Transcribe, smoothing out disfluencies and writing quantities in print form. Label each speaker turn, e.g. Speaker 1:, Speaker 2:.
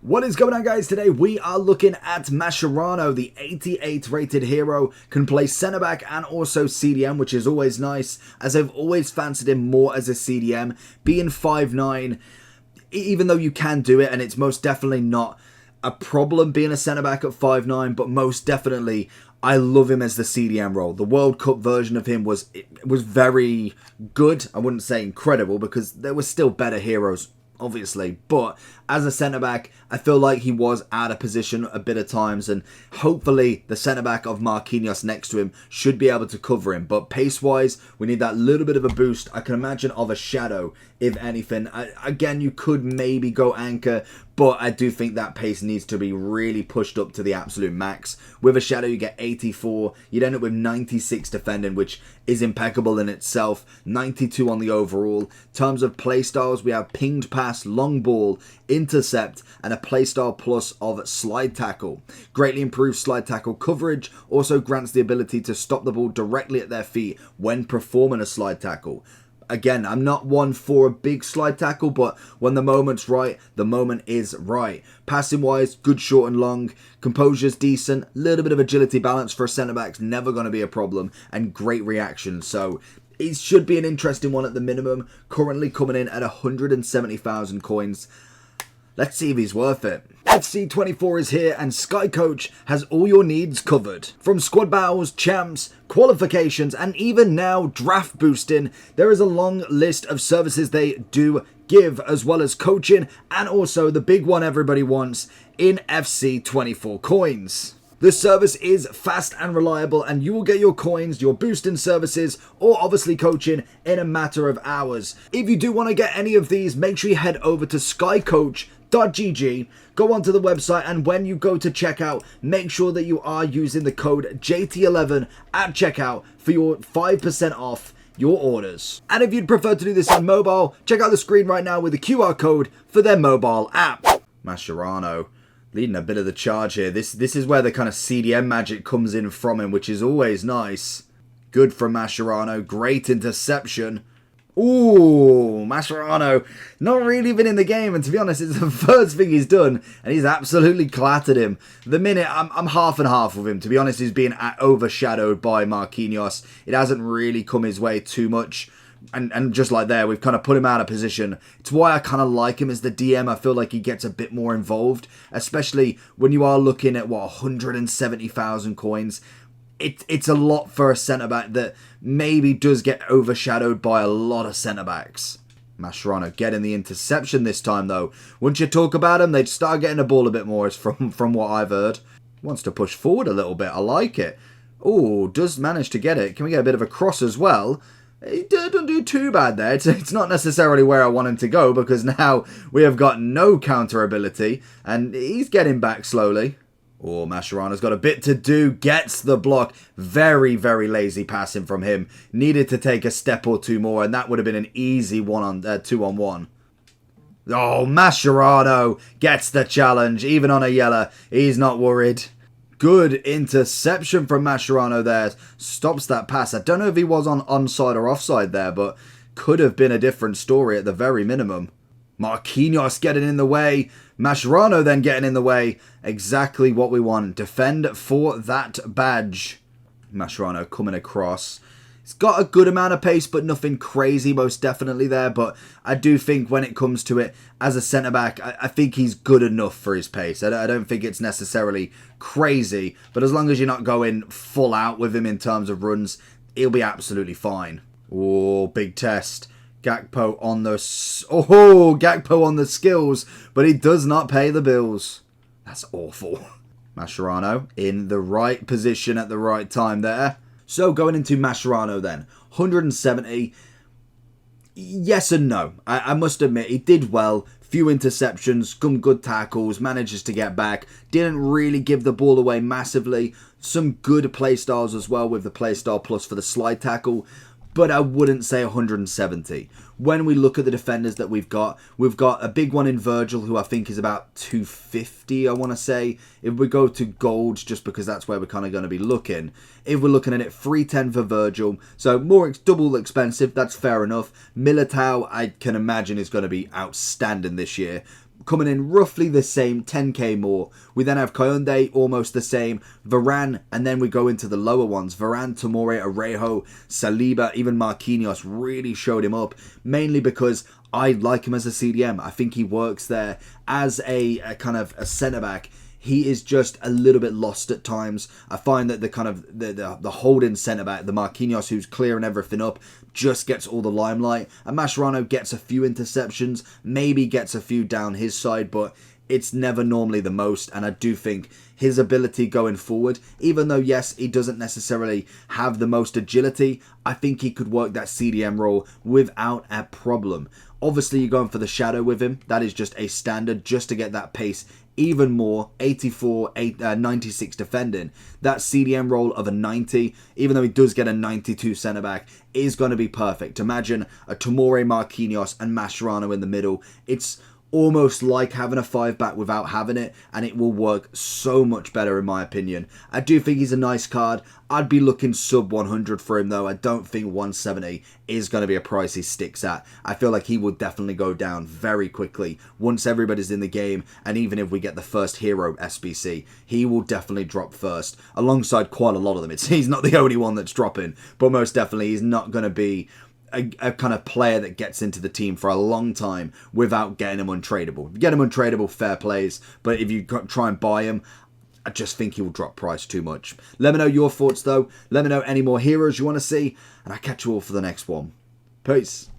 Speaker 1: What is going on, guys? Today we are looking at Mascherano, the 88 rated hero, can play centre back and also CDM, which is always nice, as I've always fancied him more as a CDM. Being 5'9", even though you can do it, and it's most definitely not a problem being a centre back at 5'9", but most definitely I love him as the CDM role. The World Cup version of him was very good. I wouldn't say incredible because there were still better heroes, obviously, but as a centre-back, I feel like he was out of position a bit of times, and hopefully the centre-back of Marquinhos next to him should be able to cover him. But pace-wise, we need that little bit of a boost, I can imagine, of a shadow, if anything. Again, you could maybe go anchor, but I do think that pace needs to be really pushed up to the absolute max. With a shadow, you get 84. You'd end up with 96 defending, which is impeccable in itself. 92 on the overall. In terms of playstyles, we have pinged pass, long ball, intercept, and a playstyle plus of slide tackle. Greatly improved slide tackle coverage. Also grants the ability to stop the ball directly at their feet when performing a slide tackle. Again, I'm not one for a big slide tackle, but when the moment's right, the moment is right. Passing wise, good short and long. Composure's decent. Little bit of agility balance for a centre-back's never going to be a problem. And great reaction. So it should be an interesting one at the minimum. Currently coming in at 170,000 coins. Let's see if he's worth it. FC24 is here and Sky Coach has all your needs covered. From squad battles, champs, qualifications, and even now draft boosting, there is a long list of services they do give, as well as coaching and also the big one everybody wants in FC24 coins. This service is fast and reliable, and you will get your coins, your boosting services, or obviously coaching in a matter of hours. If you do want to get any of these, make sure you head over to skycoach.gg, go onto the website, and when you go to checkout, make sure that you are using the code JT11 at checkout for your 5% off your orders. And if you'd prefer to do this on mobile, check out the screen right now with the QR code for their mobile app. Mascherano leading a bit of the charge here. This is where the kind of CDM magic comes in from him, which is always nice. Good from Mascherano. Great interception. Ooh, Mascherano not really been in the game, and to be honest, it's the first thing he's done, and he's absolutely clattered him. The minute, I'm half and half with him. To be honest, he's being overshadowed by Marquinhos. It hasn't really come his way too much. And just like there, we've kind of put him out of position. It's why I kind of like him as the DM. I feel like he gets a bit more involved, especially when you are looking at, 170,000 coins. It's a lot for a centre-back that maybe does get overshadowed by a lot of centre-backs. Mascherano getting the interception this time, though. Once you talk about him, they'd start getting the ball a bit more, from what I've heard. Wants to push forward a little bit. I like it. Oh, does manage to get it. Can we get a bit of a cross as well? He doesn't do too bad there. It's not necessarily where I want him to go, because now we have got no counter ability, and he's getting back slowly. Oh, Mascherano's got a bit to do. Gets the block. Very, very lazy passing from him. Needed to take a step or two more, and that would have been an easy 2-on-1. Oh, Mascherano gets the challenge. Even on a yellow, he's not worried. Good interception from Mascherano there. Stops that pass. I don't know if he was on onside or offside there, but could have been a different story at the very minimum. Marquinhos getting in the way. Mascherano then getting in the way. Exactly what we want. Defend for that badge. Mascherano coming across. He's got a good amount of pace, but nothing crazy most definitely there. But I do think when it comes to it, as a centre-back, I think he's good enough for his pace. I don't think it's necessarily crazy. But as long as you're not going full out with him in terms of runs, he'll be absolutely fine. Oh, big test. Gakpo on the skills, but he does not pay the bills. That's awful. Mascherano in the right position at the right time there. So going into Mascherano then, 170. Yes and no. I must admit, he did well. Few interceptions, some good tackles, manages to get back. Didn't really give the ball away massively. Some good play styles as well with the playstyle plus for the slide tackle. But I wouldn't say 170. When we look at the defenders that we've got a big one in Virgil, who I think is about 250, I want to say. If we go to gold, just because that's where we're kind of going to be looking. If we're looking at it, 310 for Virgil. So double expensive, that's fair enough. Militao, I can imagine, is going to be outstanding this year. coming in roughly the same, 10k more. We then have Koyonde, almost the same, Varane, and then we go into the lower ones. Varane, Tomori, Arejo, Saliba, even Marquinhos really showed him up, mainly because I like him as a CDM. I think he works there as a kind of a centre-back. He is just a little bit lost at times. I find that the kind of the holding centre-back, the Marquinhos who's clearing everything up, just gets all the limelight. And Mascherano gets a few interceptions, maybe gets a few down his side, but it's never normally the most. And I do think his ability going forward, even though, yes, he doesn't necessarily have the most agility, I think he could work that CDM role without a problem. Obviously, you're going for the shadow with him. That is just a standard, just to get that pace even more. 84, 96 defending. That CDM role of a 90, even though he does get a 92 centre-back, is going to be perfect. Imagine a Tomori, Marquinhos and Mascherano in the middle. It's almost like having a 5-back without having it, and it will work so much better in my opinion. I do think he's a nice card. I'd be looking sub 100 for him though. I don't think 170 is going to be a price he sticks at. I feel like he will definitely go down very quickly once everybody's in the game, and even if we get the first hero SBC, he will definitely drop first, alongside quite a lot of them. He's not the only one that's dropping, but most definitely he's not going to be a kind of player that gets into the team for a long time without getting him untradeable. If you get him untradeable, fair plays, but if you try and buy him, I just think he will drop price too much. Let me know your thoughts though. Let me know any more heroes you want to see, and I'll catch you all for the next one. Peace.